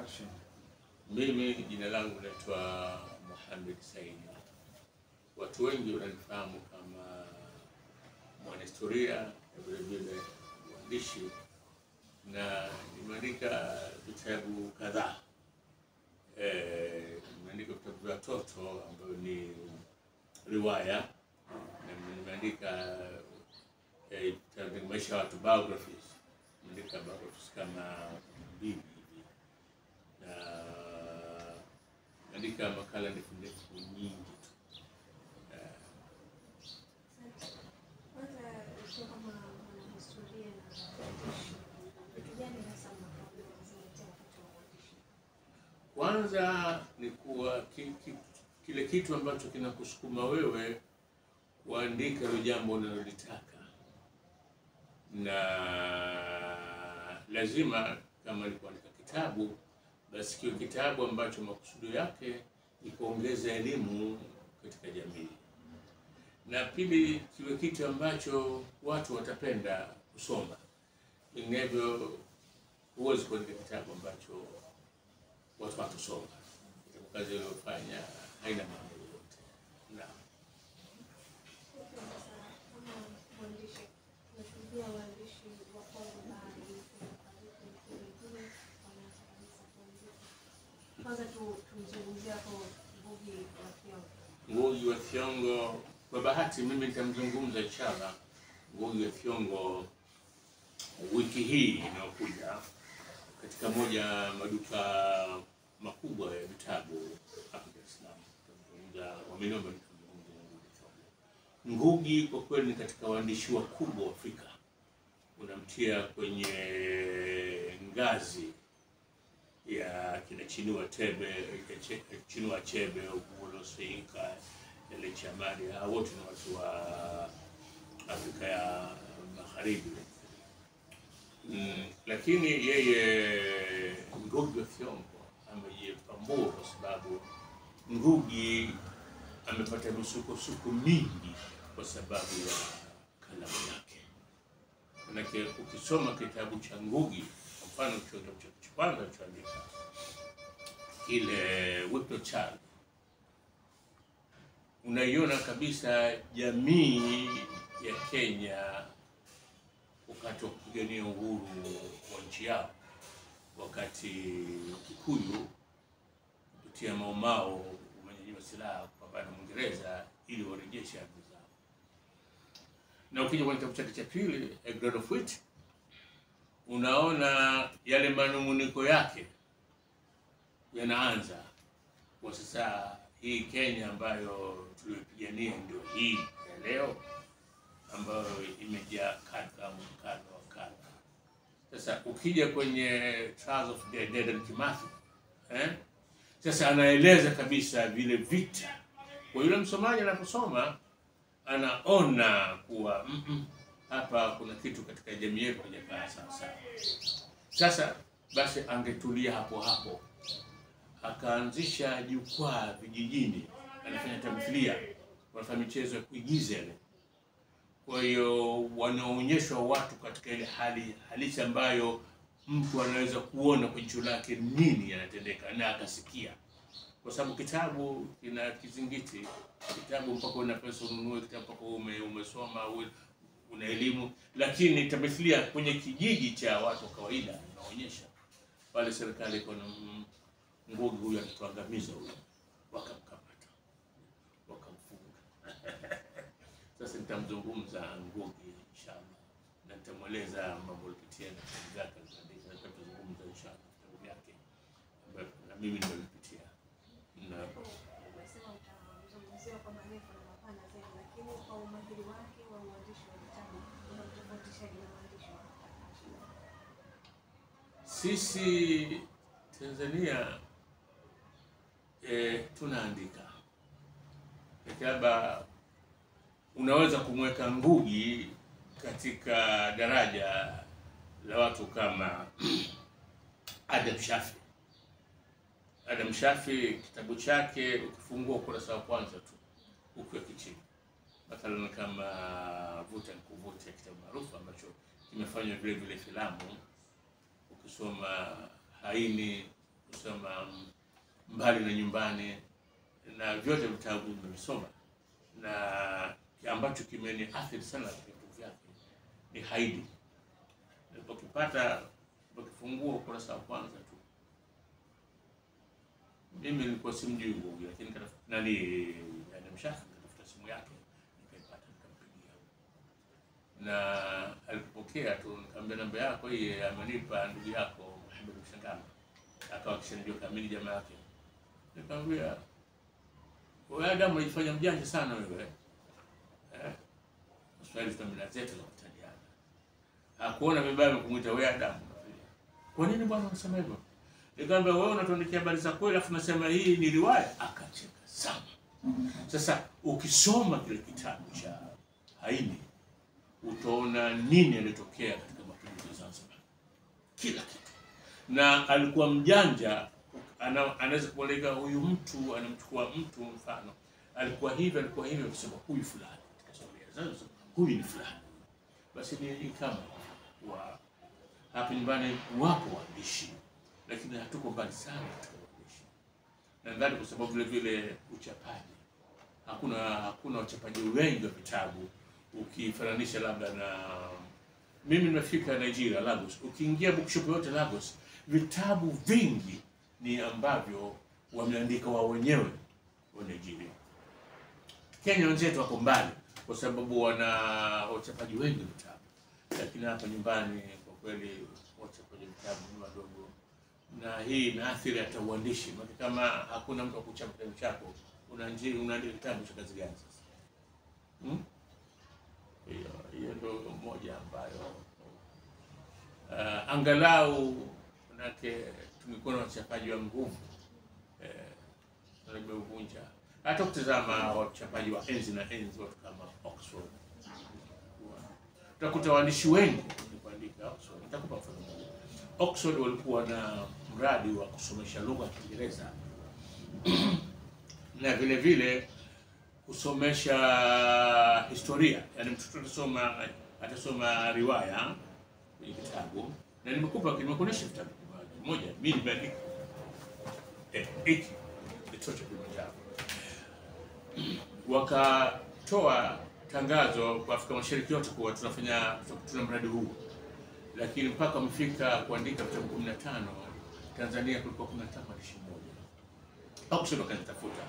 Hashim. Mimi jina langu naitwa Mohamed Said. Watu wengi wananifahamu kama mwanahistoria na vile vile mwandishi, na nimeandika vitabu kadhaa. Nimeandika vitabu vya watoto ambayo ni riwaya, na nimeandika vitabu maisha ya watu, biographies. Nimeandika biographies kama mbili, na andika makala ndefu nyingi tu. Kwanza ni kuwa kile kitu ambacho kinakusukuma wewe kuandika hilo jambo unalolitaka, na lazima kama alikuandika kitabu, basi kiwe kitabu ambacho makusudio yake ni kuongeza elimu katika jamii, na pili kiwe kitu ambacho watu watapenda kusoma. Vinginevyo huwezi kuandika kitabu ambacho watu watasoma. Kazi iliyofanya haina maana yoyote. Naam. Ngugi wa Thiong'o, kwa bahati mimi nitamzungumza inshallah Ngugi wa Thiong'o wiki hii inayokuja katika moja maduka makubwa ya vitabu hapa Dar es Salaam. Tutamzungumza, wameniomba nizungumze Ngugi. Kwa kweli ni katika waandishi wakubwa wa Afrika, unamtia kwenye ngazi ya kina Chinua Achebe, Ogulo Soyinka, Lecce Amadi. Hao wote ni watu wa Afrika ya Magharibi. Lakini yeye Ngugi wa Thiong'o amejipambua kwa sababu Ngugi amepata misukosuko mingi kwa sababu ya kalamu yake. Manake ukisoma kitabu cha Ngugi, kwa mfano kitabu cha kwanza alichoandika ile Wicklow Child, unaiona kabisa jamii ya Kenya wakati wa kupigania uhuru wa nchi yao, wakati Kikuyu kupitia Mau Mau umenyanyua silaha kupambana na Mwingereza ili warejeshe ardhi zao. Na ukija kwenye kitabu chake cha pili A Grain of Wheat, unaona yale manunguniko yake yanaanza kwa sasa. Hii Kenya ambayo tulipigania ndio hii ya leo ambayo imejaa kadha wa kadha. Sasa ukija kwenye Trials of Dedan Kimathi, sasa anaeleza kabisa vile vita. Kwa yule msomaji anaposoma anaona kuwa hapa kuna kitu katika jamii yetu hakijakaa sawa sawa. Sasa basi angetulia hapo hapo, akaanzisha jukwaa vijijini, anafanya tamthilia, wanafanya michezo ya kuigiza ile. Kwa hiyo wanaonyeshwa watu katika ile hali halisi ambayo mtu anaweza kuona kwa jicho lake nini yanatendeka na akasikia. Kwa sababu kitabu kina kizingiti, kitabu mpaka una pesa ununue kitabu, mpaka umesoma una elimu. Lakini tamthilia kwenye kijiji cha watu wa kawaida inaonyesha pale serikali iko na Ngugi huyu atatuangamiza huyu, wakamkamata wakamfunga. Sasa nitamzungumza Ngugi inshallah, na nitamweleza mambo alipitia na kazi zake alizoandika, na tutazungumza inshallah vitabu vyake ambavyo na mimi nimepitia. Na umesema utazungumzia kwa marefu na mapana zaidi, lakini kwa umahiri wake wa uandishi wa vitabu unamtofautishaje na waandishi wa vitabu? Sisi Tanzania tunaandika, labda unaweza kumweka Ngugi katika daraja la watu kama Adam Shafi. Adam Shafi kitabu chake ukifungua ukurasa wa kwanza tu ukiwa kichini, mathalan kama Vuta Nikuvute, kitabu maarufu ambacho kimefanywa vile vile filamu. Ukisoma Haini kusoma Mbali na Nyumbani, na vyote vitabu nimesoma, na ambacho kimeniathiri sana vitu vyake ni Haidi. Nilipokipata, ukifungua ukurasa wa kwanza tu, mimi nilikuwa simjui huyo, lakini nani Mshaka, nikafuta simu yake nikaipata, nikampigia, na alipokea tu, nikamwambia namba yako hii amenipa ndugu yako Muhammad Mshangama, akawa kishanijua kamili jamaa yake. Nikamwambia, wewe Adamu unajifanya mjanja sana wewe. Swali familia zetu za kutaniana. Hakuona vibaya kumuita wewe Adamu. Kwa nini bwana unasema hivyo? Nikamwambia wewe unatuandikia habari za kweli afu unasema hii ni riwaya. Akacheka sana. Sasa ukisoma kile kitabu cha Haini utaona nini alitokea katika mapinduzi ya Zanzibar. Kila kitu. Na alikuwa mjanja, anaweza kueleza huyu mtu, anamchukua mtu mfano. Alikuwa hivi kusema huyu fulani katika historia ya Zanzibar, huyu ni fulani. Basi ni kama hapa nyumbani wapo waandishi, lakini hatuko mbali sana katika uandishi. Nadhani kwa sababu vile vile uchapaji. Hakuna wachapaji wengi wa vitabu ukifananisha labda na mimi nimefika Nigeria, Lagos. Ukiingia bookshop yote Lagos, vitabu vingi ni ambavyo wameandika wao wenyewe wa Nigeria. Kenya wenzetu wako mbali kwa sababu wana wachapaji wengi vitabu. Lakini hapa nyumbani kwa kweli wachapaji vitabu ni wadogo. Na hii inaathiri hata uandishi. Maana kama hakuna mtu wa kuchapa kitabu chako, unaandika kitabu cha kazi gani sasa? Hiyo ndio moja ambayo angalau manake tumekuwa na wachapaji wa nguvu tumevunja. Hata kutazama wachapaji wa enzi na enzi, watu kama Oxford, utakuta waandishi wengi kuandika Oxford. Nitakupa mfano mmoja. Oxford walikuwa na mradi wa kusomesha lugha ya Kiingereza na vile vile kusomesha historia. Yaani mtoto atasoma riwaya kwenye kitabu, na nimekuonesha kitabu moja mimi nimeandika hiki kitoto Kilimanjaro. Wakatoa tangazo kwa Afrika Mashariki yote kwa tuna mradi huu, lakini mpaka wamefika kuandika vitabu 15, Tanzania kulikuwa 15 hadi 21. Oxford wakanitafuta,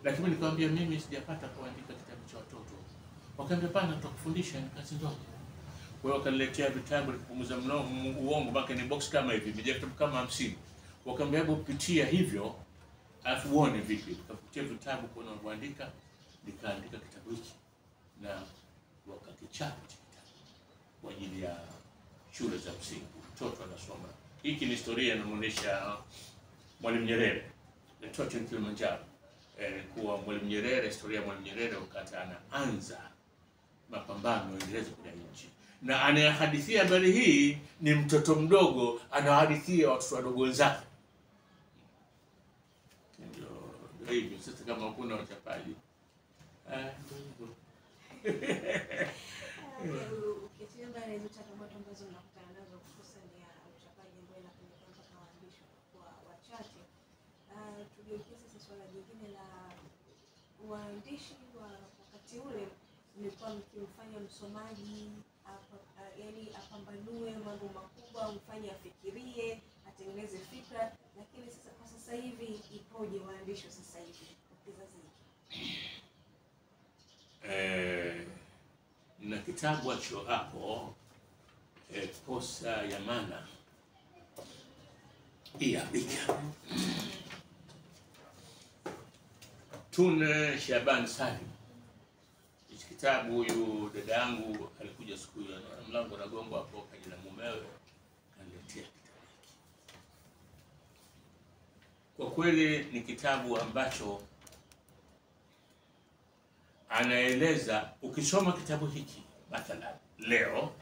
lakini nikamwambia mimi sijapata kuandika kitabu cha watoto. Wakaambia pana tutakufundisha, ni kazi ndogo. Kwa hiyo wakaniletea vitabu kupunguza uongo, mpaka ni box kama hivi, vijana vitabu kama 50. Wakaambia hebu pitia hivyo alafu uone vipi. Nikapitia vitabu kuona kuandika, nikaandika kitabu hiki na wakakichapa kitabu kwa ajili ya shule za msingi. Mtoto anasoma. Hiki ni historia inaonyesha Mwalimu Nyerere. Mtoto wa Kilimanjaro. Kuwa Mwalimu Nyerere, historia ya Mwalimu Nyerere wakati anaanza mapambano ya Uingereza kwenye nchi. Na anayehadithia habari hii ni mtoto mdogo, anahadithia watoto wadogo wenzake. Ndio hivyo. Sasa kama hakuna wachapaji, ukiachia mbali hizo changamoto ambazo unakutana nazo hususan ya uchapaji ambao inapelekea mpaka waandishi kwa wachache, tugeukie sasa swala jingine la waandishi wa wakati ule. Mlikuwa mkimfanya msomaji yaani apambanue mambo makubwa, mfanye afikirie, atengeneze fikra, lakini sasa kwa sasa hivi ipoje waandishi sasa hivi kizazi hiki? Na kitabu acho hapo Posa ya Maana iandika Tune Shaban Salim. Hichi kitabu huyu dada yangu alikuja siku ya mlango na gongo hapo, kaja na mumewe kaniletea kitabu hiki. Kwa kweli ni kitabu ambacho anaeleza. Ukisoma kitabu hiki mathalan leo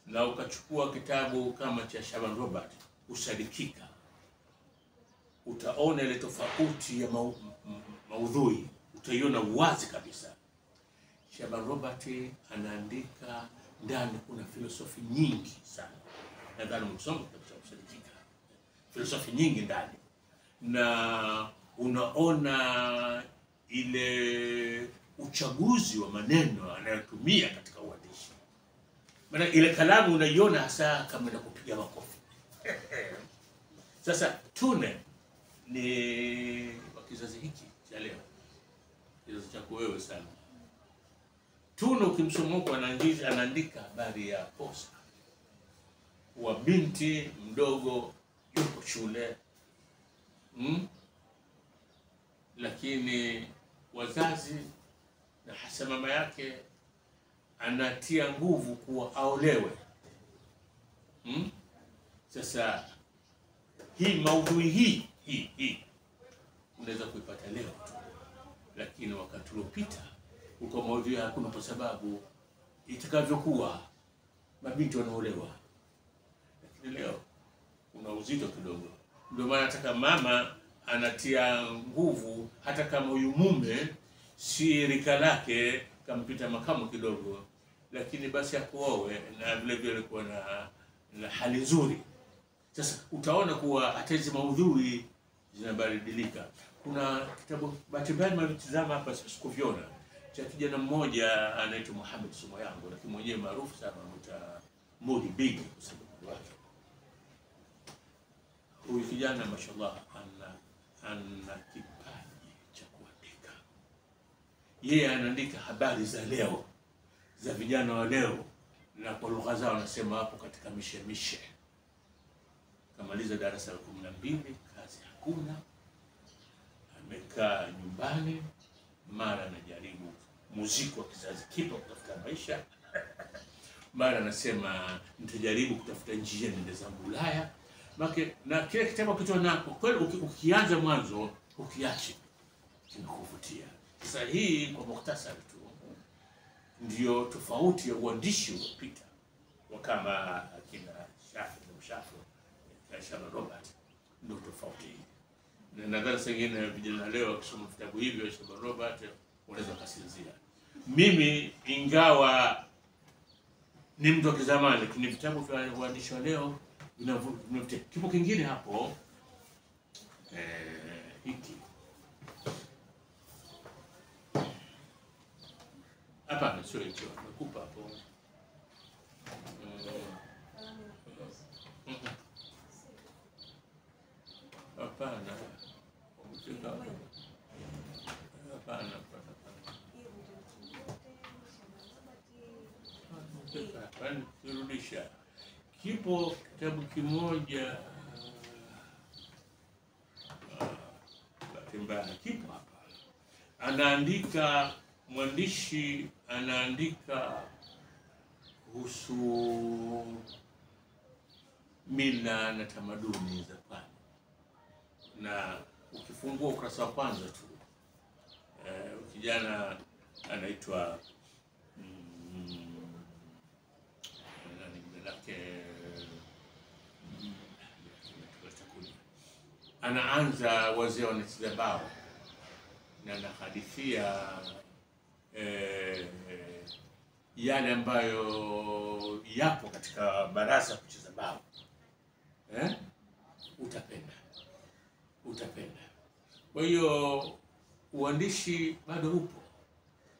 na ukachukua kitabu kama cha Shaban Robert Usadikika, utaona ile tofauti ya maudhui, utaiona wazi kabisa. Shaban Robert anaandika ndani kuna filosofi nyingi sana. Nadhani msome kitabu cha Usadikika. filosofi nyingi ndani, na unaona ile uchaguzi wa maneno anayotumia katika uandishi. Maana ile kalamu unaiona hasa kama inakupiga makofi. Sasa Tune ni wa kizazi hiki cha leo, kizazi chako wewe sana. Tune ukimsoma huko anaandika habari ya posa wa binti mdogo yuko shule, lakini wazazi na hasa mama yake anatia nguvu kuwa aolewe. Sasa hii maudhui hii unaweza kuipata leo tu, lakini wakati uliopita uko maudhui hakuna, kwa sababu itakavyokuwa mabinti wanaolewa, lakini leo kuna uzito kidogo. Ndio maana nataka mama anatia nguvu, hata kama huyu mume si rika lake, kampita makamu kidogo, lakini basi akuowe na vile vile kuwa na hali nzuri. Sasa utaona kuwa hata hizi maudhui zinabadilika. Kuna kitabu bahati mbaya nimetazama hapa sikuviona, cha kijana mmoja anaitwa Muhammad Somo yangu, lakini mwenyewe maarufu sana anaitwa Modi Big kwa sababu wake. Huyu kijana mashallah ana kipaji cha kuandika. Yeye anaandika habari za leo, za vijana wa leo, na kwa lugha zao anasema hapo katika mishemishe. Kamaliza darasa la 12, kazi hakuna, amekaa nyumbani, mara anajaribu muziki wa kizazi kipya kutafuta maisha, mara anasema nitajaribu kutafuta njia niende zangu Ulaya. Na kile kitabu kitu nako kweli, ukianza mwanzo ukiachi kinakuvutia. Sasa hii kwa mukhtasari tu ndio tofauti ya uandishi uliopita wa kama akina Shafi na Shaban Robert, ndio tofauti hii. Na nadhani sengine vijana leo wakisoma vitabu hivyo Shaban Robert wanaweza kusinzia. Mimi ingawa ni mtu wa kizamani, lakini vitabu vya uandishi wa leo vinavutia. Kipo kingine hapo hiki hapa, sio hicho nakupa hapo. Hapana, kurudisha. Kipo kitabu kimoja mbaya, kipo hapa, anaandika mwandishi, anaandika kuhusu mila na tamaduni za pwani, na ukifungua ukurasa wa kwanza tu kijana anaitwa anaanza wazee wanacheza bao, na anahadithia yale ambayo yapo katika baraza kucheza bao. Utapenda. Kwa hiyo uandishi bado upo,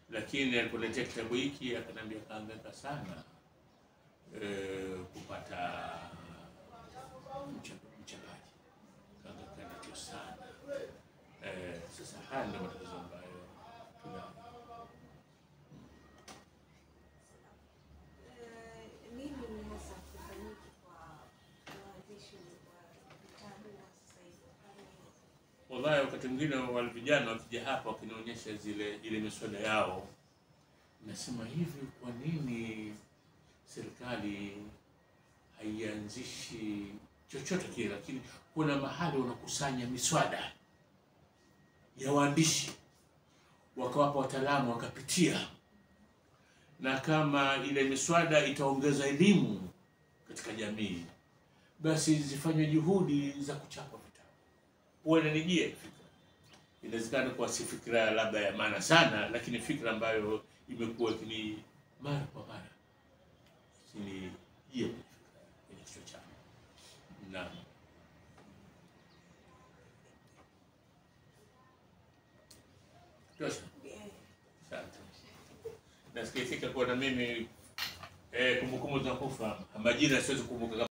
lakini alipoletea kitabu hiki akaniambia kaangaika sana kupata mchapaji, kaangaika nacho sana. Sasa haya ndio matatizo ambayo tunayo. Nini hasa kufanyika kwa waandishi wa vitabu wa sasa hivi? Wallahi, wakati mwingine wale vijana wakija hapa wakinionyesha ile miswada yao, nasema hivi, kwa nini serikali haianzishi chochote kile? Lakini kuna mahali wanakusanya miswada ya waandishi, wakawapa wataalamu wakapitia, na kama ile miswada itaongeza elimu katika jamii, basi zifanywe juhudi za kuchapa vitabu. Wananijia fikra, inawezekana kuwa si fikra labda ya maana sana, lakini fikra ambayo imekuwa kini mara kwa mara kini hiyo kwenye kichwa changu. Na Tosha. Asante. Nasikitika kuwa na mimi kumbukumbu za kufa majina siwezi kukumbuka.